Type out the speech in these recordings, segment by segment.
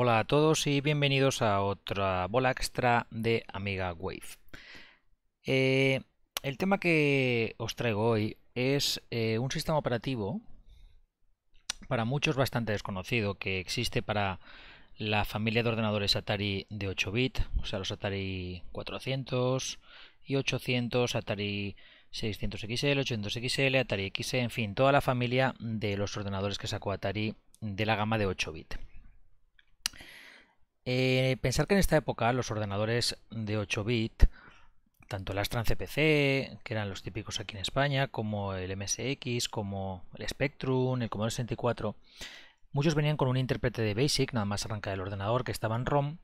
Hola a todos y bienvenidos a otra bola extra de Amiga Wave. Eh, el tema que os traigo hoy es un sistema operativo para muchos bastante desconocido que existe para la familia de ordenadores Atari de 8 bits, o sea, los Atari 400 y 800, Atari 600XL, 800XL, Atari XE, en fin, toda la familia de los ordenadores que sacó Atari de la gama de 8 bits. Pensar que en esta época los ordenadores de 8 bits, tanto el Astran CPC, que eran los típicos aquí en España, como el MSX, como el Spectrum, el Commodore 64, muchos venían con un intérprete de BASIC, nada más arrancar el ordenador, que estaba en ROM,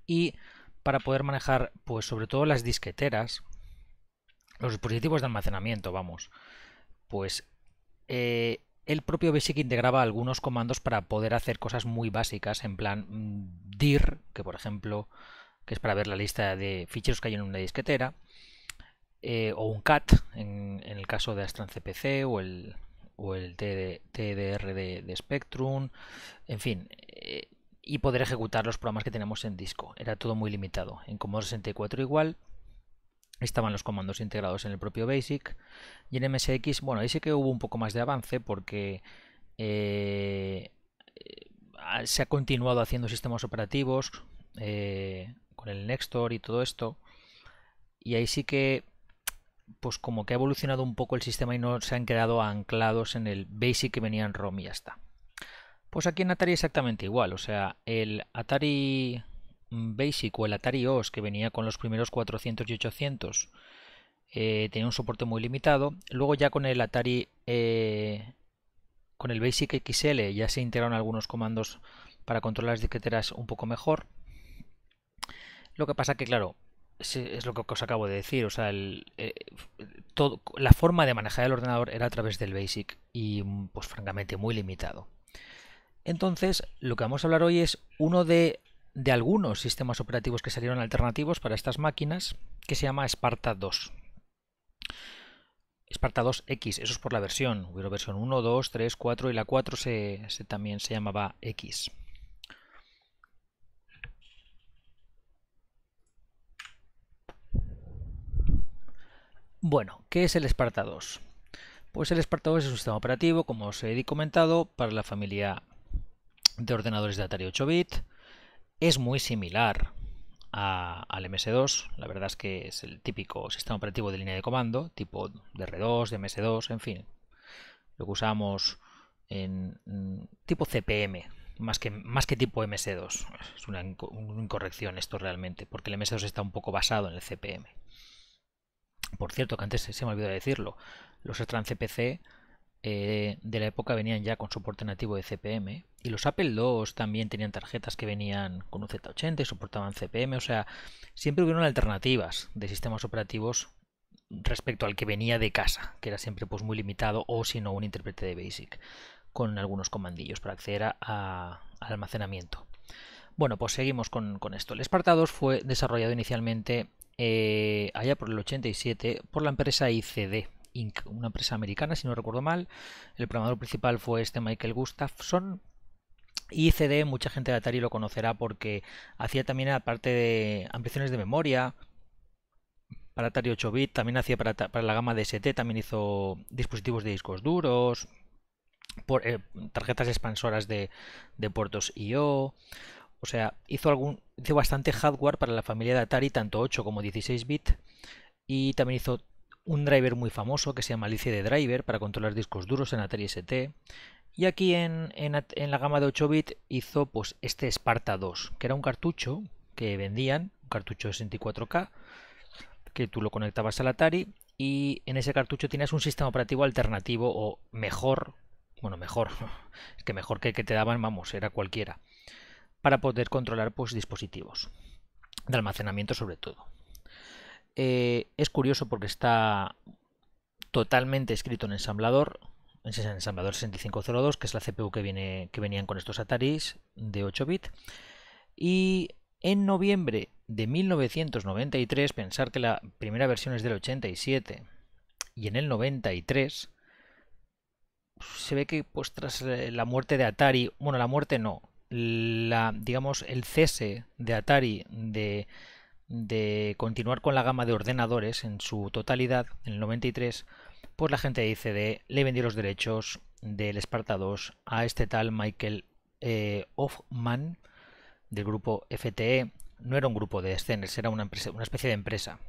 y para poder manejar, pues sobre todo las disqueteras, los dispositivos de almacenamiento, vamos, pues el propio BASIC integraba algunos comandos para poder hacer cosas muy básicas, en plan dir, que por ejemplo, que es para ver la lista de ficheros que hay en una disquetera, o un cat, en el caso de Astran CPC, o el TDR de Spectrum, en fin, y poder ejecutar los programas que tenemos en disco. Era todo muy limitado. En Commodore 64 igual, estaban los comandos integrados en el propio BASIC, y en MSX, bueno, ahí sí que hubo un poco más de avance porque eh, se ha continuado haciendo sistemas operativos con el Nextor y todo esto, y ahí sí que pues como que ha evolucionado un poco el sistema y no se han quedado anclados en el BASIC que venía en ROM y ya está. Pues aquí en Atari exactamente igual, o sea, el Atari Basic o el Atari OS que venía con los primeros 400 y 800 tenía un soporte muy limitado. Luego ya con el Atari, con el Basic XL ya se integraron algunos comandos para controlar las disqueteras un poco mejor. Lo que pasa que, claro, es lo que os acabo de decir, o sea, la forma de manejar el ordenador era a través del BASIC y, pues francamente, muy limitado. Entonces, lo que vamos a hablar hoy es uno de algunos sistemas operativos que salieron alternativos para estas máquinas, que se llama Sparta 2. Sparta 2X, eso es por la versión. Hubo versión 1, 2, 3, 4 y la 4 también se llamaba X. Bueno, ¿qué es el Sparta 2? Pues el Sparta 2 es un sistema operativo, como os he comentado, para la familia de ordenadores de Atari 8 bit. Es muy similar al MS2. La verdad es que es el típico sistema operativo de línea de comando, tipo de R2, de MS2, en fin. Lo que usamos en tipo CPM, más que tipo MS2. Es una incorrección esto realmente, porque el MS2 está un poco basado en el CPM. Por cierto, que antes se me olvidó decirlo, los Astran CPC de la época venían ya con soporte nativo de CPM, y los Apple II también tenían tarjetas que venían con un Z80 y soportaban CPM, o sea, siempre hubieron alternativas de sistemas operativos respecto al que venía de casa, que era siempre pues muy limitado, o si no un intérprete de BASIC con algunos comandillos para acceder al almacenamiento. Bueno, pues seguimos con esto. El Sparta 2 fue desarrollado inicialmente allá por el 87 por la empresa ICD Inc., una empresa americana, si no recuerdo mal. El programador principal fue este Michael Gustafson. Y ICD, mucha gente de Atari lo conocerá porque hacía también, aparte de ampliaciones de memoria, para Atari 8 bit, también hacía para la gama de ST, también hizo dispositivos de discos duros, tarjetas expansoras de puertos I/O. O sea, hizo bastante hardware para la familia de Atari, tanto 8 como 16 bit, y también hizo un driver muy famoso que se llama LCD Driver para controlar discos duros en Atari ST. Y aquí en la gama de 8 bit hizo pues este Sparta 2, que era un cartucho que vendían, un cartucho de 64K, que tú lo conectabas al Atari, y en ese cartucho tienes un sistema operativo alternativo o mejor, bueno, mejor, es que mejor que el que te daban, vamos, era cualquiera, para poder controlar pues dispositivos de almacenamiento sobre todo. Es curioso porque está totalmente escrito en ensamblador, en ensamblador 6502, que es la CPU que venían con estos Ataris de 8 bit. Y en noviembre de 1993, pensar que la primera versión es del 87 y en el 93 se ve que pues tras la muerte de Atari, bueno, la muerte no, digamos, el cese de Atari de continuar con la gama de ordenadores en su totalidad, en el 93, pues la gente de ICD le vendió los derechos del Sparta 2 a este tal Michael Hoffman del grupo FTE. No era un grupo de escenas, era una especie de empresa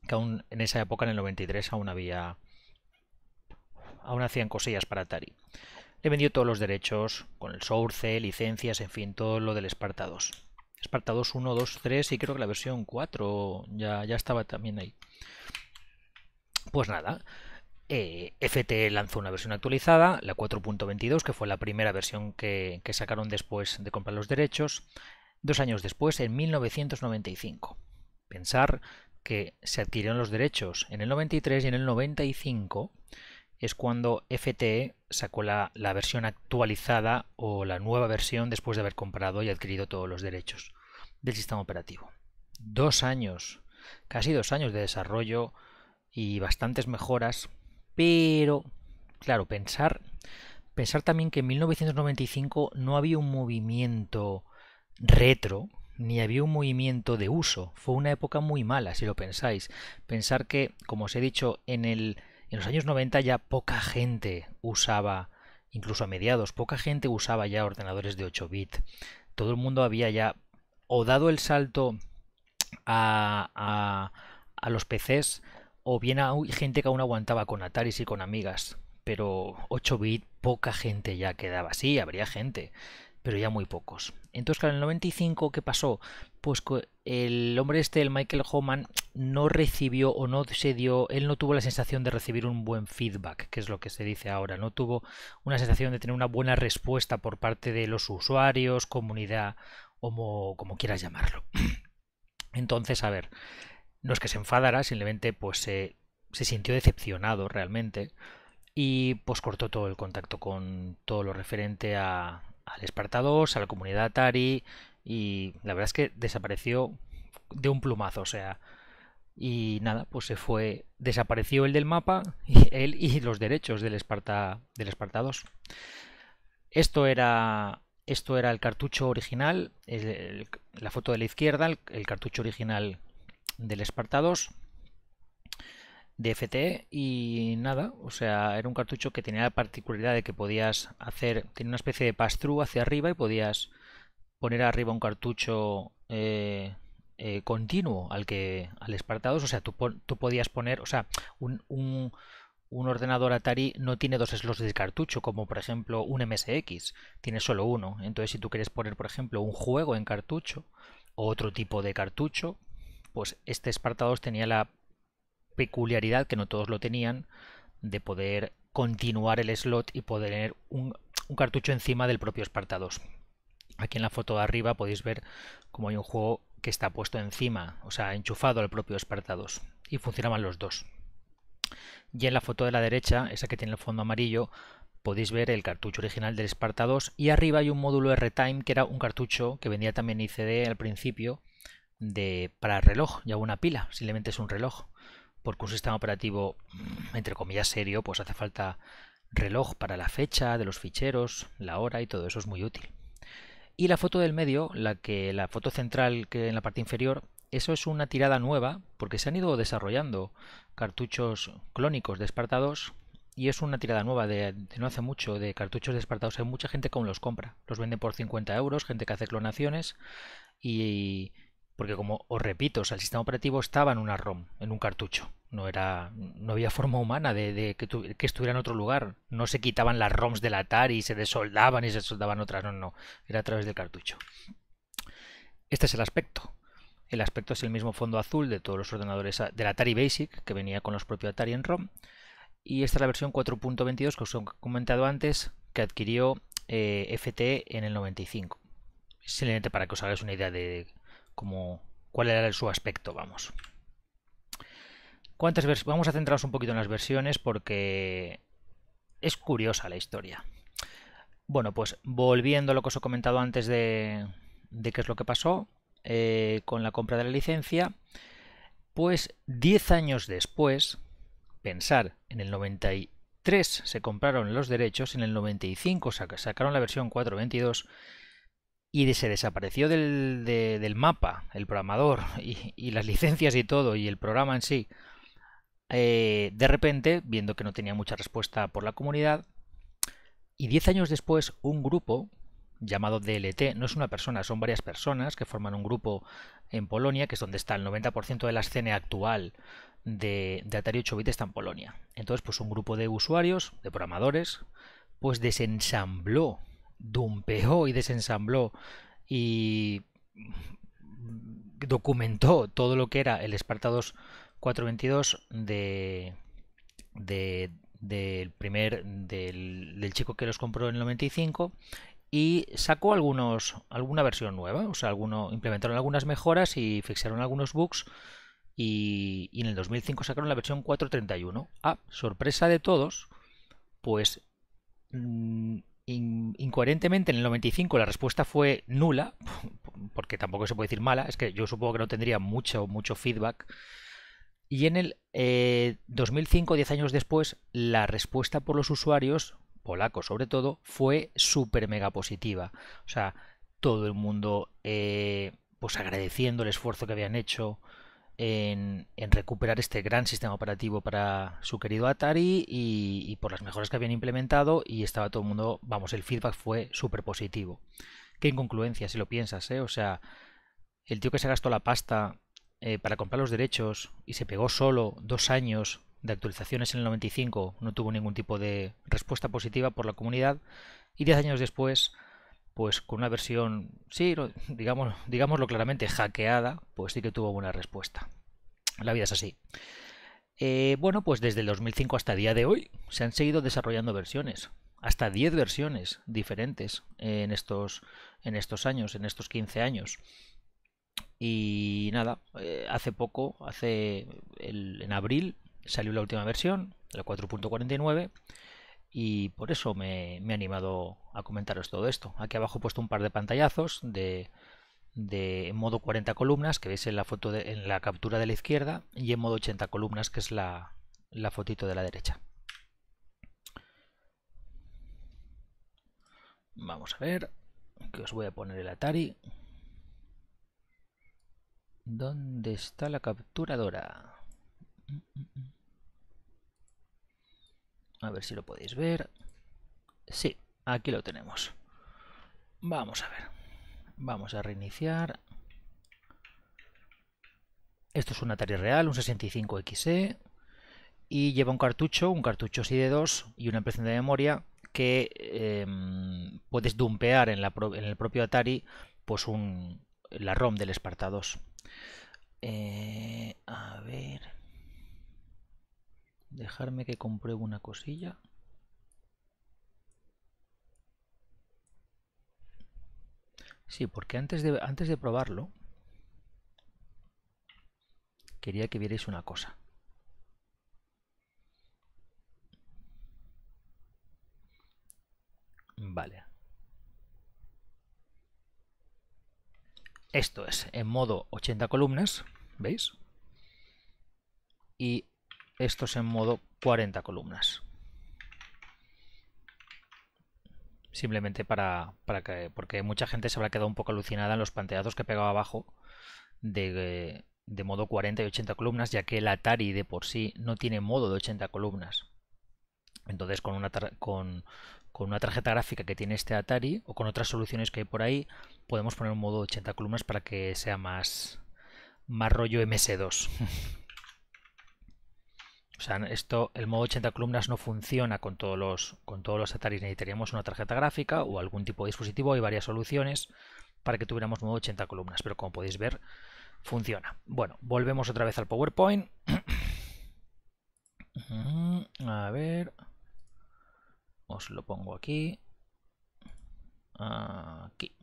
que aún en esa época, en el 93, aún hacían cosillas para Atari. Le vendió todos los derechos con el source, licencias, en fin, todo lo del Sparta 2. Sparta 2, 1, 2, 3 y creo que la versión 4 ya estaba también ahí. Pues nada, FTE lanzó una versión actualizada, la 4.22, que fue la primera versión que sacaron después de comprar los derechos, 2 años después, en 1995. Pensar que se adquirieron los derechos en el 93 y en el 95 es cuando FTE sacó la versión actualizada o la nueva versión después de haber comprado y adquirido todos los derechos del sistema operativo. 2 años, casi 2 años de desarrollo y bastantes mejoras, pero claro, pensar también que en 1995 no había un movimiento retro, ni había un movimiento de uso. Fue una época muy mala, si lo pensáis. Pensar que, como os he dicho, en los años 90 ya poca gente usaba, incluso a mediados, poca gente usaba ya ordenadores de 8 bits. Todo el mundo había ya o dado el salto a los PCs, o bien hay gente que aún aguantaba con Ataris y con Amigas, pero 8 bits poca gente ya quedaba. Sí, habría gente, pero ya muy pocos. Entonces, claro, en el 95, ¿qué pasó? Pues el hombre el Michael Hoffman, no recibió o no se dio, él no tuvo la sensación de recibir un buen feedback, que es lo que se dice ahora, no tuvo una sensación de tener una buena respuesta por parte de los usuarios, comunidad, como quieras llamarlo. Entonces, a ver, no es que se enfadara, simplemente pues se sintió decepcionado realmente y pues cortó todo el contacto con todo lo referente al Sparta 2, a la comunidad Atari, y la verdad es que desapareció de un plumazo, o sea, y nada, pues se fue, desapareció el del mapa, y él y los derechos del Sparta 2. Esto era el cartucho original, la foto de la izquierda, el cartucho original del Sparta 2 de FTE, y nada, o sea, era un cartucho que tenía la particularidad de que podías tenía una especie de pass-through hacia arriba y podías poner arriba un cartucho continuo al Sparta 2, o sea, tú podías poner, o sea, un ordenador Atari no tiene dos slots de cartucho, como por ejemplo un MSX, tiene solo uno. Entonces, si tú quieres poner, por ejemplo, un juego en cartucho o otro tipo de cartucho, pues este Sparta 2 tenía la peculiaridad, que no todos lo tenían, de poder continuar el slot y poder un cartucho encima del propio Sparta 2. Aquí en la foto de arriba podéis ver cómo hay un juego que está puesto encima, o sea, enchufado al propio Sparta 2, y funcionaban los dos. Y en la foto de la derecha, esa que tiene el fondo amarillo, podéis ver el cartucho original del Sparta 2, y arriba hay un módulo R-Time, que era un cartucho que vendía también ICD al principio para reloj, ya una pila, simplemente es un reloj, porque un sistema operativo entre comillas serio, pues hace falta reloj para la fecha de los ficheros, la hora, y todo eso es muy útil. Y la foto del medio, la foto central que en la parte inferior, eso es una tirada nueva, porque se han ido desarrollando cartuchos clónicos de Sparta 2, y es una tirada nueva de no hace mucho de cartuchos de Sparta 2. Hay mucha gente que aún los compra, los vende por 50 euros, gente que hace clonaciones, y porque, como os repito, o sea, el sistema operativo estaba en una ROM, en un cartucho. No había forma humana de que estuviera en otro lugar. No se quitaban las ROMs del Atari y se desoldaban y se soldaban otras. No. Era a través del cartucho. Este es el aspecto. El aspecto es el mismo fondo azul de todos los ordenadores del Atari Basic, que venía con los propios Atari en ROM. Y esta es la versión 4.22 que os he comentado antes, que adquirió FTE en el 95. Simplemente para que os hagáis una idea de cuál era su aspecto, vamos. Vamos a centrarnos un poquito en las versiones porque es curiosa la historia. Bueno, pues volviendo a lo que os he comentado antes de qué es lo que pasó con la compra de la licencia, pues 10 años después, pensar, en el 93 se compraron los derechos, en el 95 sacaron la versión 4.22, y se desapareció del mapa el programador y las licencias y todo y el programa en sí. De repente, viendo que no tenía mucha respuesta por la comunidad, y 10 años después un grupo llamado DLT, no es una persona, son varias personas que forman un grupo en Polonia, que es donde está el 90% de la escena actual de Atari 8-bit, está en Polonia. Entonces, pues un grupo de usuarios, de programadores, pues desensambló, dumpeó y desensambló y documentó todo lo que era el Sparta 422 del chico que los compró en el 95 y sacó alguna versión nueva, o sea, implementaron algunas mejoras y fixaron algunos bugs y en el 2005 sacaron la versión 431. Sorpresa de todos, pues incoherentemente en el 95 la respuesta fue nula, porque tampoco se puede decir mala, es que yo supongo que no tendría mucho feedback. Y en el 2005, 10 años después, la respuesta por los usuarios, polacos sobre todo, fue súper mega positiva. O sea, todo el mundo pues agradeciendo el esfuerzo que habían hecho en recuperar este gran sistema operativo para su querido Atari y por las mejoras que habían implementado, y estaba todo el mundo, vamos, el feedback fue súper positivo. Qué incongruencia, si lo piensas, ¿eh? O sea, el tío que se gastó la pasta para comprar los derechos y se pegó solo 2 años de actualizaciones en el 95, no tuvo ningún tipo de respuesta positiva por la comunidad, y 10 años después, pues con una versión, sí, digámoslo claramente, hackeada, pues sí que tuvo buena respuesta. La vida es así. Bueno, pues desde el 2005 hasta el día de hoy se han seguido desarrollando versiones. Hasta 10 versiones diferentes en estos años, en estos 15 años. Y nada, hace poco, en abril, salió la última versión, la 4.49, y por eso me he animado a comentaros todo esto. Aquí abajo he puesto un par de pantallazos en modo 40 columnas, que veis en la foto en la captura de la izquierda, y en modo 80 columnas, que es la fotito de la derecha. Vamos a ver, que os voy a poner el Atari. ¿Dónde está la capturadora? A ver si lo podéis ver. Sí, aquí lo tenemos. Vamos a ver. Vamos a reiniciar. Esto es un Atari real, un 65XE. Y lleva un cartucho SID2 y una impresión de memoria que puedes dumpear en el propio Atari pues la ROM del Sparta 2. A ver. Dejarme que compruebe una cosilla. Sí, porque antes de probarlo, quería que vierais una cosa. Vale. Esto es en modo 80 columnas, ¿veis? Y esto es en modo 40 columnas. Simplemente porque mucha gente se habrá quedado un poco alucinada en los pantallazos que pegaba abajo de modo 40 y 80 columnas, ya que el Atari de por sí no tiene modo de 80 columnas. Entonces, con una tarjeta gráfica que tiene este Atari o con otras soluciones que hay por ahí, podemos poner un modo de 80 columnas para que sea más rollo MS2. O sea, el modo 80 columnas no funciona con todos los Ataris. Necesitaríamos una tarjeta gráfica o algún tipo de dispositivo. Hay varias soluciones para que tuviéramos modo 80 columnas, pero como podéis ver, funciona. Bueno, volvemos otra vez al PowerPoint. A ver, os lo pongo aquí. Aquí.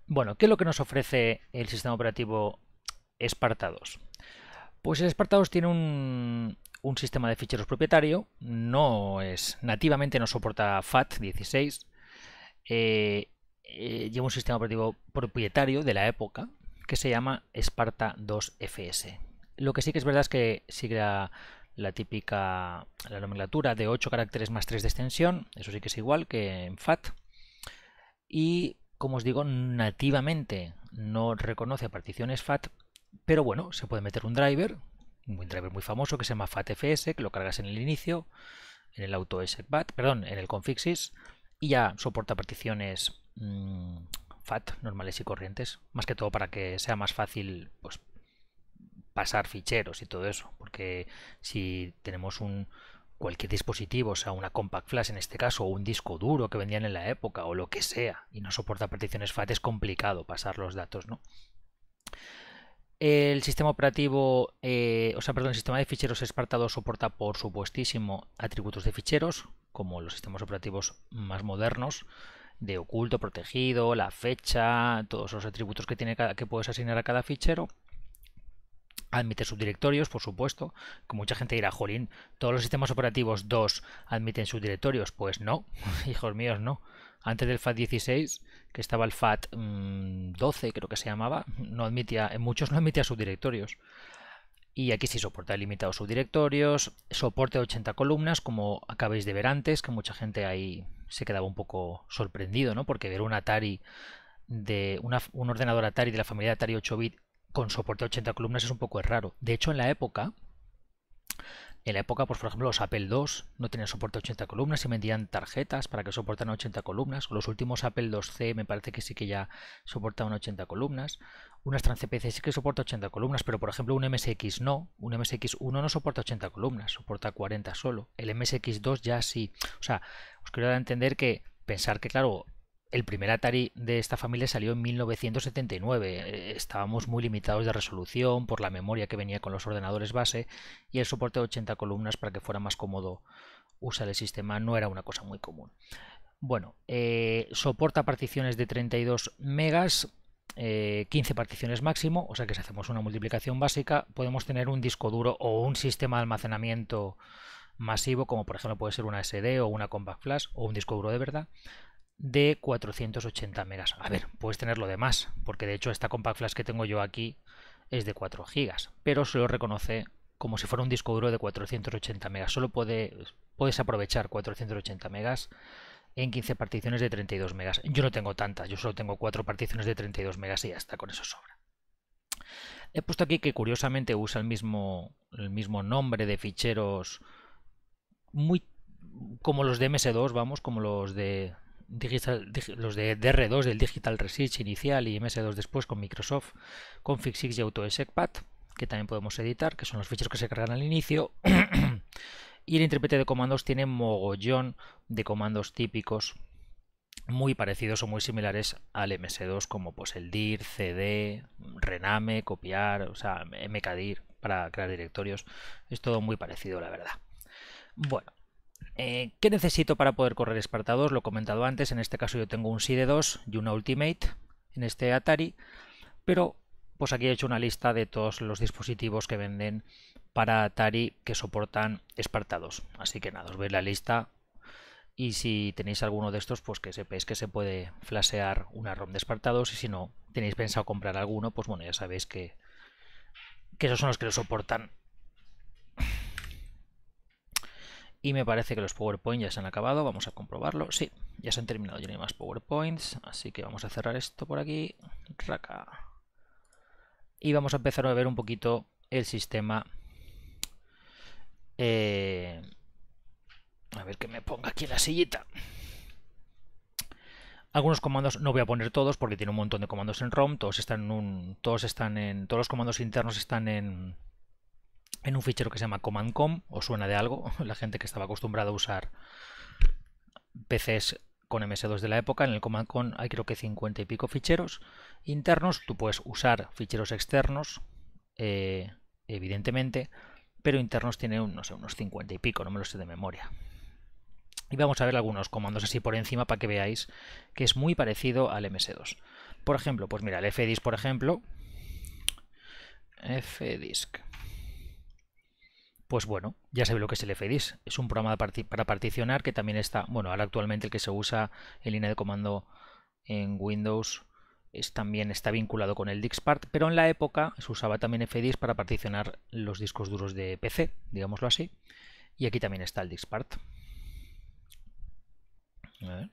Bueno, ¿qué es lo que nos ofrece el sistema operativo Sparta 2? Pues el Sparta 2 tiene un sistema de ficheros propietario, nativamente no soporta FAT16, lleva un sistema operativo propietario de la época que se llama Sparta 2 FS. Lo que sí que es verdad es que sigue la la nomenclatura de 8 caracteres más 3 de extensión, eso sí que es igual que en FAT. Y como os digo, nativamente no reconoce particiones FAT, pero bueno, se puede meter un driver muy famoso que se llama FATFS, que lo cargas en el inicio, en el AutoExecBat, perdón, en el configsys, y ya soporta particiones FAT normales y corrientes, más que todo para que sea más fácil pues pasar ficheros y todo eso, porque si tenemos cualquier dispositivo, o sea, una compact flash en este caso, o un disco duro que vendían en la época, o lo que sea, y no soporta particiones FAT, es complicado pasar los datos, ¿no? El sistema operativo, el sistema de ficheros Sparta 2 soporta por supuestísimo atributos de ficheros, como los sistemas operativos más modernos, de oculto, protegido, la fecha, todos los atributos que puedes asignar a cada fichero. Admite subdirectorios, por supuesto, que mucha gente dirá, jolín, ¿todos los sistemas operativos 2 admiten subdirectorios? Pues no, hijos míos, no. Antes del FAT 16, que estaba el FAT 12, creo que se llamaba, en muchos no admitía subdirectorios. Y aquí sí soporta limitados subdirectorios, soporte de 80 columnas, como acabáis de ver antes, que mucha gente ahí se quedaba un poco sorprendido, ¿no? Porque ver un Atari un ordenador Atari de la familia Atari 8 bit con soporte a 80 columnas es un poco raro. De hecho, en la época, pues por ejemplo, los Apple II no tenían soporte a 80 columnas y vendían tarjetas para que soportaran 80 columnas. Los últimos Apple IIc me parece que sí que ya soportaban 80 columnas. Un Astran CPC sí que soporta 80 columnas, pero por ejemplo un MSX no. Un MSX1 no soporta 80 columnas, soporta 40 solo. El MSX2 ya sí. O sea, os quiero dar a entender que pensar que, claro, el primer Atari de esta familia salió en 1979. Estábamos muy limitados de resolución por la memoria que venía con los ordenadores base y el soporte de 80 columnas para que fuera más cómodo usar el sistema no era una cosa muy común. Bueno, soporta particiones de 32 megas, 15 particiones máximo, o sea que si hacemos una multiplicación básica podemos tener un disco duro o un sistema de almacenamiento masivo, como por ejemplo puede ser una SD o una compact flash o un disco duro de verdad, de 480 megas. A ver, puedes tenerlo de más, porque de hecho esta compact flash que tengo yo aquí es de 4 gigas, pero se lo reconoce como si fuera un disco duro de 480 megas. Solo puedes aprovechar 480 megas en 15 particiones de 32 megas. Yo no tengo tantas, yo solo tengo 4 particiones de 32 megas y ya está, con eso sobra. He puesto aquí que curiosamente usa el mismo nombre de ficheros, muy como los de MS2, vamos, como los de los de DR2 del Digital Research inicial y MS2 después con Microsoft, configsys y AutoExecBat, que también podemos editar, que son los ficheros que se cargan al inicio. Y el intérprete de comandos tiene mogollón de comandos típicos muy parecidos o muy similares al MS2, como pues el dir, cd, rename, copiar, o sea, mkdir para crear directorios. Es todo muy parecido, la verdad. Bueno, ¿qué necesito para poder correr Sparta 2? Lo he comentado antes, en este caso yo tengo un SIDE 2 y una Ultimate en este Atari, pero pues aquí he hecho una lista de todos los dispositivos que venden para Atari que soportan Sparta 2. Así que nada, os veis la lista y si tenéis alguno de estos, pues que sepáis que se puede flashear una ROM de Sparta 2 y si no tenéis pensado comprar alguno, pues bueno, ya sabéis que esos son los que lo soportan. Y me parece que los PowerPoint ya se han acabado. Vamos a comprobarlo. Sí, ya se han terminado. Ya no hay más PowerPoints. Así que vamos a cerrar esto por aquí. Raca. Y vamos a empezar a ver un poquito el sistema. A ver que me ponga aquí en la sillita. Algunos comandos no voy a poner todos porque tiene un montón de comandos en ROM. Todos los comandos internos están en un fichero que se llama command.com. ¿Os suena de algo? La gente que estaba acostumbrada a usar PCs con MS2 de la época, en el command.com hay creo que 50 y pico ficheros internos. Tú puedes usar ficheros externos, evidentemente, pero internos tiene no sé, unos 50 y pico, no me lo sé de memoria. Y vamos a ver algunos comandos así por encima para que veáis que es muy parecido al MS2. Por ejemplo, pues mira, el fdisk, por ejemplo, fdisk. Pues bueno, ya sabéis lo que es el fdisk. Es un programa para particionar que también está, bueno, ahora actualmente el que se usa en línea de comando en Windows también está vinculado con el DixPart, pero en la época se usaba también FDIS para particionar los discos duros de PC, digámoslo así. Y aquí también está el DixPart. A ver.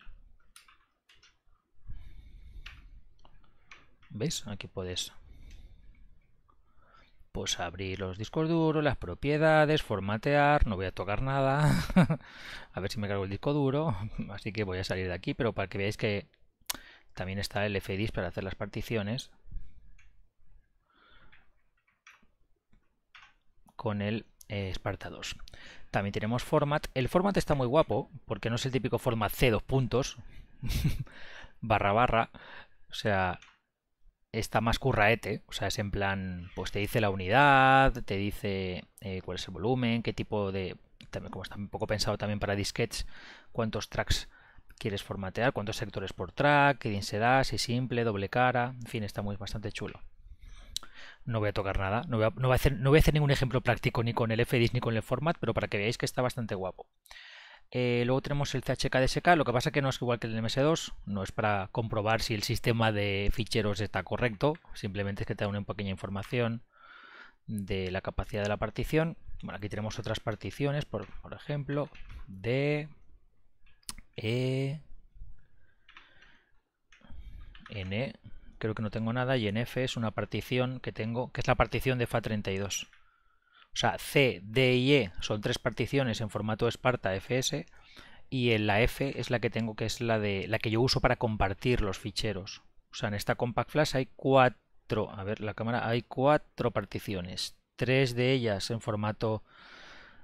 ¿Ves? Aquí puedes pues abrir los discos duros, las propiedades, formatear, no voy a tocar nada. A ver si me cargo el disco duro, así que voy a salir de aquí, pero para que veáis que también está el FDIS para hacer las particiones con el Sparta 2. También tenemos format. El format está muy guapo porque no es el típico format C, dos puntos, barra barra. O sea, está más curraete. O sea, es en plan, pues te dice la unidad, te dice cuál es el volumen, qué tipo de... También, como está un poco pensado también para disquetes, cuántos tracks quieres formatear, cuántos sectores por track, qué se da, si simple, doble cara, en fin, está bastante chulo. No voy a tocar nada, no voy a hacer ningún ejemplo práctico ni con el FDIS ni con el format, pero para que veáis que está bastante guapo. Luego tenemos el CHK-DSK, lo que pasa que no es igual que el MS2, no es para comprobar si el sistema de ficheros está correcto, simplemente es que te da una pequeña información de la capacidad de la partición. Bueno, aquí tenemos otras particiones, por ejemplo, D, E, N, creo que no tengo nada, y en F es una partición que tengo, que es la partición de FAT32. O sea, C, D y E son tres particiones en formato Sparta FS, y en la F es la que tengo, que es la que yo uso para compartir los ficheros. O sea, en esta Compact Flash hay cuatro, a ver la cámara, hay cuatro particiones, tres de ellas en formato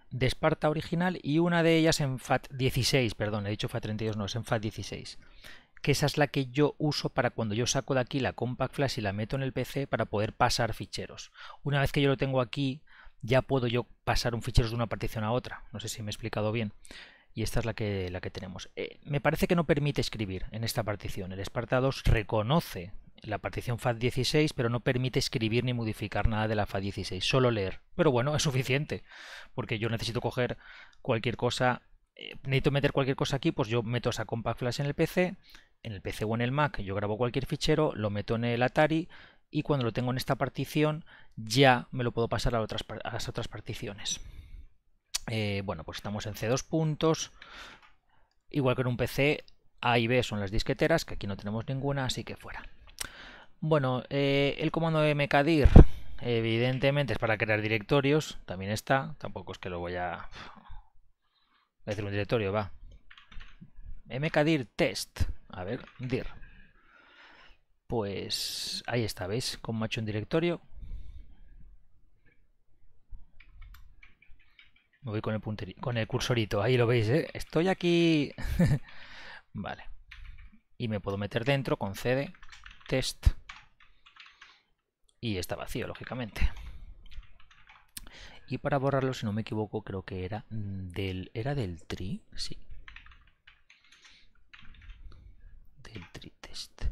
de Sparta original y una de ellas en FAT16, perdón, he dicho FAT32, no, es en FAT16. Que esa es la que yo uso para cuando yo saco de aquí la Compact Flash y la meto en el PC para poder pasar ficheros. Una vez que yo lo tengo aquí, ya puedo yo pasar un fichero de una partición a otra. No sé si me he explicado bien. Y esta es la que tenemos. Me parece que no permite escribir en esta partición. El Sparta 2 reconoce la partición FAT16, pero no permite escribir ni modificar nada de la FAT16, solo leer. Pero bueno, es suficiente, porque yo necesito coger cualquier cosa, necesito meter cualquier cosa aquí, pues yo meto esa Compact Flash en el PC o en el Mac, yo grabo cualquier fichero, lo meto en el Atari y cuando lo tengo en esta partición ya me lo puedo pasar a las otras particiones. Bueno, pues estamos en C2 puntos. Igual que en un PC, A y B son las disqueteras, que aquí no tenemos ninguna, así que fuera. Bueno, el comando de mkdir, evidentemente es para crear directorios, también está. Tampoco es que lo voy a hacer un directorio, va. Mkdir test, a ver, dir. Pues ahí está, ¿veis cómo ha hecho un directorio? Me voy con el cursorito, ahí lo veis, ¿eh? Estoy aquí. Vale. Y me puedo meter dentro con cd test. Y está vacío, lógicamente. Y para borrarlo, si no me equivoco, creo que era del tree, sí. Del tree test.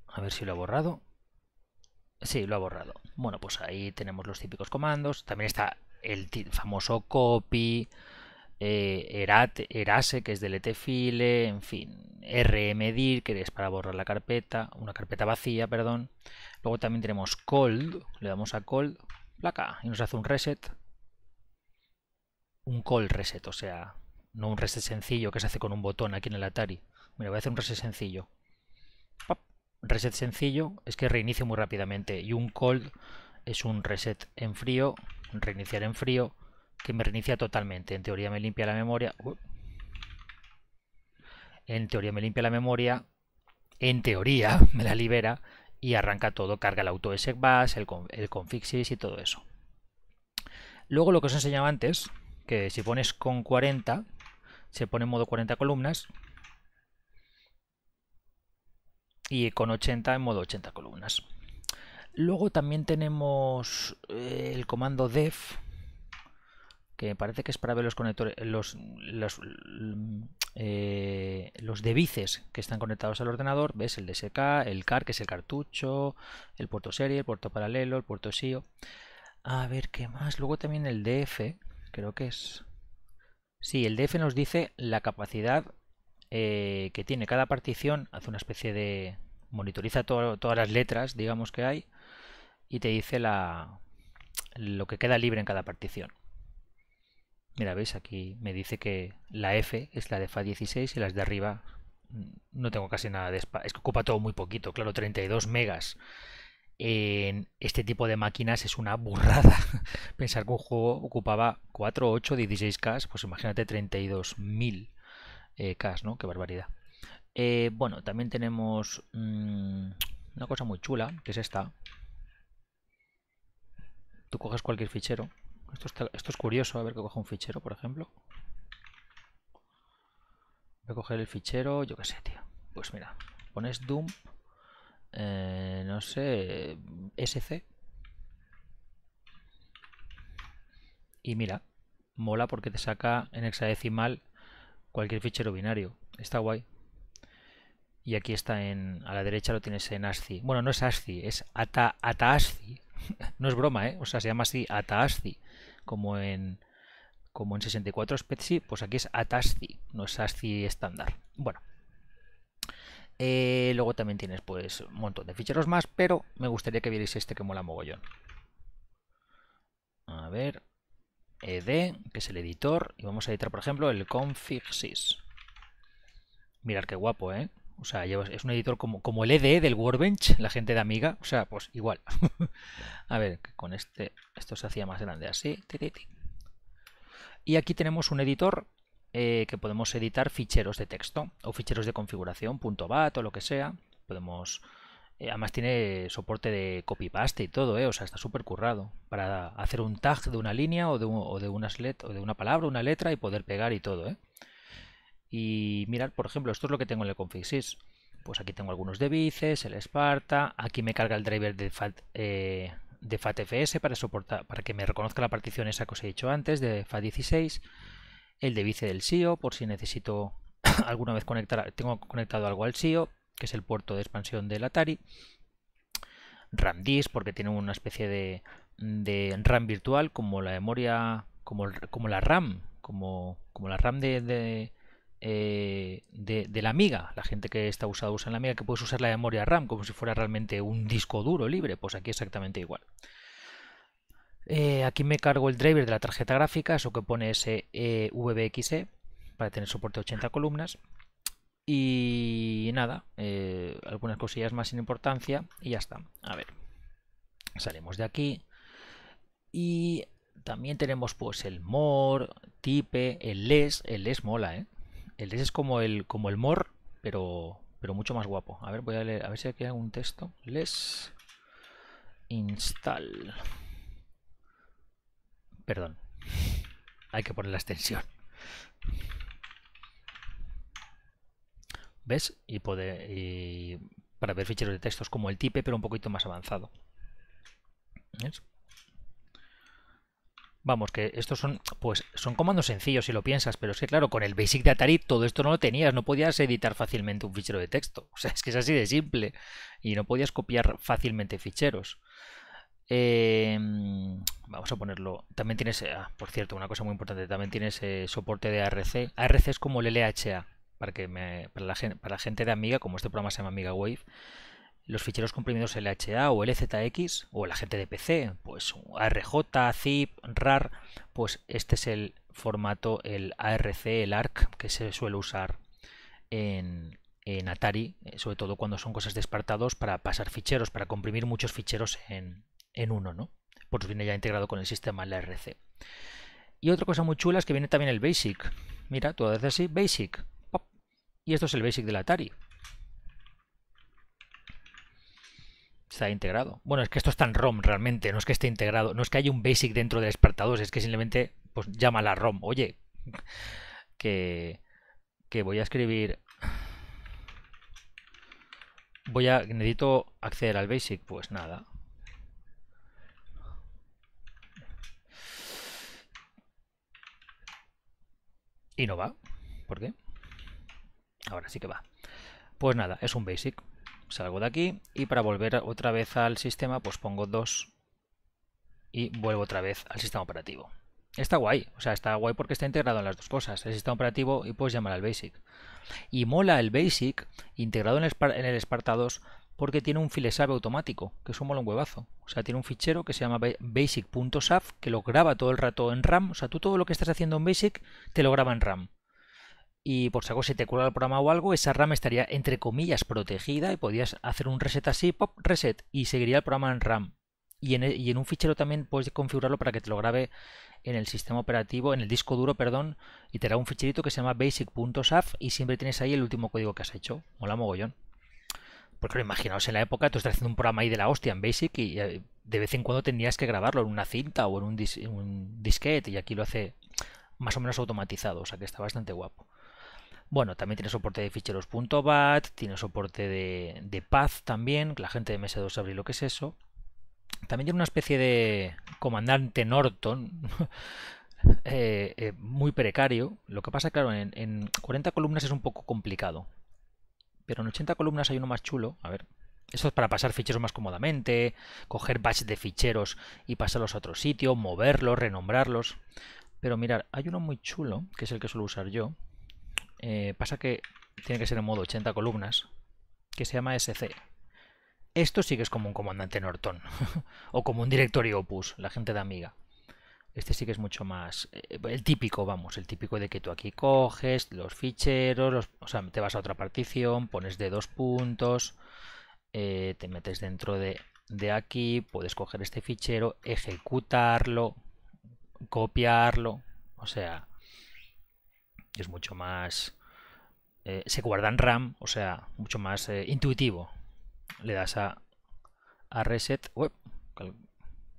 A ver si lo ha borrado. Sí, lo ha borrado. Bueno, pues ahí tenemos los típicos comandos. También está el famoso copy, erase, que es del etfile, en fin, rmdir, que es para borrar la carpeta, una carpeta vacía, perdón. Luego también tenemos cold, le damos a cold, placa, y nos hace un reset. Un call reset, o sea, no un reset sencillo que se hace con un botón aquí en el Atari. Mira, voy a hacer un reset sencillo. ¡Pap! Reset sencillo es que reinicia muy rápidamente, y un cold es un reset en frío, reiniciar en frío, que me reinicia totalmente. En teoría me limpia la memoria. En teoría me limpia la memoria. En teoría me la libera y arranca todo. Carga el AutoExecBus, el configsys y todo eso. Luego lo que os enseñaba antes, que si pones con 40, se pone en modo 40 columnas. Y con 80 en modo 80 columnas. Luego también tenemos el comando def, que me parece que es para ver los conectores, los devices que están conectados al ordenador. Ves el DSK, el car, que es el cartucho, el puerto serie, el puerto paralelo, el puerto SIO. A ver qué más. Luego también el df, creo que es. Sí, el df nos dice la capacidad que tiene cada partición, hace una especie de... monitoriza todas las letras, digamos, que hay, y te dice lo que queda libre en cada partición. Mira, ¿veis? Aquí me dice que la F es la de FAT16 y las de arriba no tengo casi nada de espacio. Es que ocupa todo muy poquito, claro, 32 megas. En este tipo de máquinas es una burrada. Pensar que un juego ocupaba 4, 8, 16K, pues imagínate 32.000 K, ¿no? Qué barbaridad. Bueno, también tenemos una cosa muy chula, que es esta. Tú coges cualquier fichero. Esto es curioso, a ver que coja un fichero, por ejemplo. Voy a coger el fichero, yo qué sé, tío. Pues mira, pones dump, no sé, sc. Y mira, mola porque te saca en hexadecimal cualquier fichero binario. Está guay. Y aquí está a la derecha lo tienes en ASCII. Bueno, no es ASCII, es ATA-ASCII. No es broma, ¿eh? O sea, se llama así ATA-ASCII. Como en 64 SPECSI, pues aquí es ATA-ASCII, no es ASCII estándar. Bueno. Luego también tienes pues un montón de ficheros más, pero me gustaría que vierais este que mola mogollón. A ver, ed, que es el editor, y vamos a editar, por ejemplo, el config.sys. Mirad qué guapo, ¿eh? O sea, es un editor como el EDE del Workbench, la gente de Amiga. O sea, pues igual. A ver, con esto se hacía más grande así. Y aquí tenemos un editor que podemos editar ficheros de texto o ficheros de configuración, .bat o lo que sea. Podemos... además tiene soporte de copy-paste y todo, o sea, está súper currado. Para hacer un tag de una línea o de una palabra, una letra y poder pegar y todo, Y mirad, por ejemplo, esto es lo que tengo en el config.sys. Pues aquí tengo algunos de Vices, el Sparta, aquí me carga el driver de FATFS para que me reconozca la partición esa que os he dicho antes, de FAT16, el de Vice del SIO, por si necesito alguna vez tengo conectado algo al SIO, que es el puerto de expansión del Atari, RAM-Disk, porque tiene una especie de RAM virtual, como la memoria, como la RAM, como la RAM de la Amiga. La gente que está usa en la Amiga, que puedes usar la memoria RAM como si fuera realmente un disco duro libre, pues aquí exactamente igual. Aquí me cargo el driver de la tarjeta gráfica, eso que pone VBXE, para tener soporte a 80 columnas. Y nada, algunas cosillas más sin importancia y ya está. A ver, salimos de aquí. Y también tenemos pues el more, type, el less. El less mola, El less es como el more, pero mucho más guapo. A ver, voy a leer, a ver si aquí hay un texto. Less install. Perdón, hay que poner la extensión. ¿Ves? Y para ver ficheros de textos como el type, pero un poquito más avanzado. ¿Ves? Vamos, que estos son comandos sencillos si lo piensas, pero es que claro, con el Basic de Atari todo esto no lo tenías, no podías editar fácilmente un fichero de texto. O sea, es que es así de simple. Y no podías copiar fácilmente ficheros. Vamos a ponerlo. También tienes, por cierto, una cosa muy importante, también tienes soporte de ARC. ARC es como el LHA, para la gente de Amiga, como este programa se llama Amiga Wave. Los ficheros comprimidos LHA o LZX, o la gente de PC, pues ARJ, zip, RAR, pues este es el formato, el ARC, el ARC, que se suele usar en Atari, sobre todo cuando son cosas de Sparta 2, para pasar ficheros, para comprimir muchos ficheros en uno, ¿no? Pues viene ya integrado con el sistema LRC. Y otra cosa muy chula es que viene también el Basic. Mira, tú haces así, Basic. ¡Pop! Y esto es el Basic del Atari. Está integrado. Bueno, es que esto está en ROM realmente, no es que esté integrado. No es que haya un Basic dentro del Sparta 2, es que simplemente pues llama la ROM. Oye, que voy a escribir... necesito acceder al Basic, pues nada. Y no va. ¿Por qué? Ahora sí que va. Pues nada, es un Basic. Salgo de aquí y para volver otra vez al sistema pues pongo 2 y vuelvo otra vez al sistema operativo. Está guay, o sea, está guay porque está integrado en las dos cosas, el sistema operativo y puedes llamar al BASIC. Y mola el BASIC integrado en el Sparta 2 porque tiene un filesave automático, que eso mola un huevazo. O sea, tiene un fichero que se llama basic.saf que lo graba todo el rato en RAM. O sea, tú todo lo que estás haciendo en BASIC te lo graba en RAM. Y por si acaso se te cuela el programa o algo, esa RAM estaría entre comillas protegida y podías hacer un reset así, pop, reset, y seguiría el programa en RAM. Y en un fichero también puedes configurarlo para que te lo grabe en el sistema operativo, en el disco duro, perdón, y te da un ficherito que se llama basic.saf y siempre tienes ahí el último código que has hecho. Mola mogollón. Porque claro, imaginaos en la época, tú estás haciendo un programa ahí de la hostia en Basic y de vez en cuando tenías que grabarlo en una cinta o en un disquete y aquí lo hace más o menos automatizado, o sea que está bastante guapo. Bueno, también tiene soporte de ficheros .bat, tiene soporte de path también, que la gente de MS2 sabe lo que es eso. También tiene una especie de comandante Norton muy precario. Lo que pasa, claro, en 40 columnas es un poco complicado. Pero en 80 columnas hay uno más chulo. A ver, esto es para pasar ficheros más cómodamente, coger batches de ficheros y pasarlos a otro sitio, moverlos, renombrarlos. Pero mirad, hay uno muy chulo, que es el que suelo usar yo. Pasa que tiene que ser en modo 80 columnas, que se llama SC. Esto sí que es como un comandante Norton o como un directorio Opus, la gente de Amiga. Este sí que es mucho más el típico, vamos, el típico de que tú aquí coges los ficheros, o sea, te vas a otra partición, pones de 2 puntos, te metes dentro de aquí, puedes coger este fichero, ejecutarlo, copiarlo, o sea, es mucho más, se guarda en RAM, o sea, mucho más intuitivo. Le das a reset,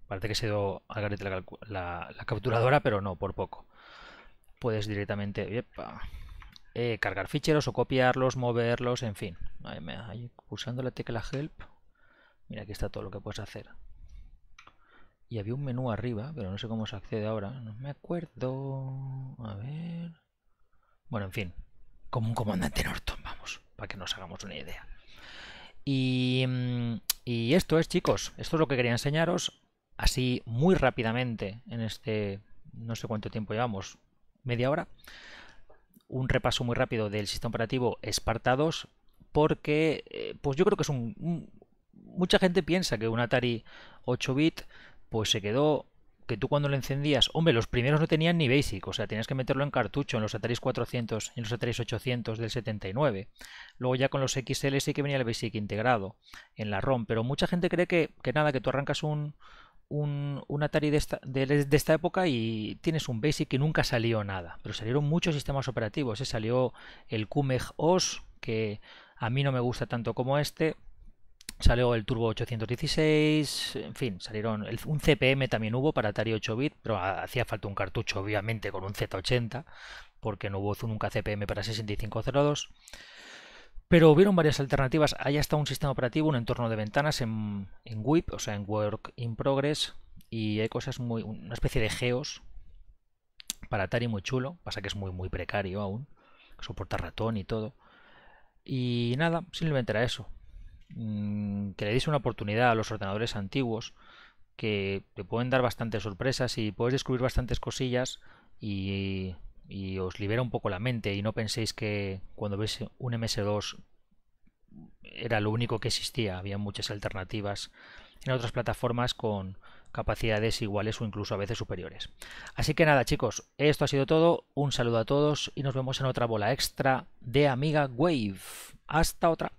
parece que se dio al garete la capturadora, pero no, por poco. Puedes directamente cargar ficheros o copiarlos, moverlos, en fin. Ahí, pulsando la tecla Help, mira, aquí está todo lo que puedes hacer. Y había un menú arriba, pero no sé cómo se accede ahora. No me acuerdo. A ver. Bueno, en fin. Como un comandante Norton, vamos. Para que nos hagamos una idea. Y esto es, chicos. Esto es lo que quería enseñaros. Así, muy rápidamente, en este... No sé cuánto tiempo llevamos. Media hora. Un repaso muy rápido del sistema operativo Sparta 2. Porque, pues yo creo que es mucha gente piensa que un Atari 8-bit pues se quedó que tú cuando lo encendías, hombre, los primeros no tenían ni BASIC, o sea, tenías que meterlo en cartucho en los Atari 400 y en los Atari 800 del 79. Luego ya con los XL sí que venía el BASIC integrado en la ROM, pero mucha gente cree que nada, que tú arrancas un Atari de esta época y tienes un BASIC y nunca salió nada, pero salieron muchos sistemas operativos, salió el QMEG OS, que a mí no me gusta tanto como este. Salió el Turbo 816, en fin, salieron un CPM también hubo para Atari 8-bit, pero hacía falta un cartucho obviamente con un Z80, porque no hubo nunca CPM para 6502. Pero hubieron varias alternativas. Hay hasta un sistema operativo, un entorno de ventanas en WIP, o sea, en Work in Progress, y hay cosas una especie de GEOS para Atari muy chulo, pasa que es muy precario aún, soporta ratón y todo. Y nada, simplemente era eso. Que le deis una oportunidad a los ordenadores antiguos, que te pueden dar bastantes sorpresas y puedes descubrir bastantes cosillas y os libera un poco la mente y no penséis que cuando ves un MS2 era lo único que existía, había muchas alternativas en otras plataformas con capacidades iguales o incluso a veces superiores. Así que nada, chicos, esto ha sido todo, un saludo a todos y nos vemos en otra bola extra de Amiga Wave. Hasta otra.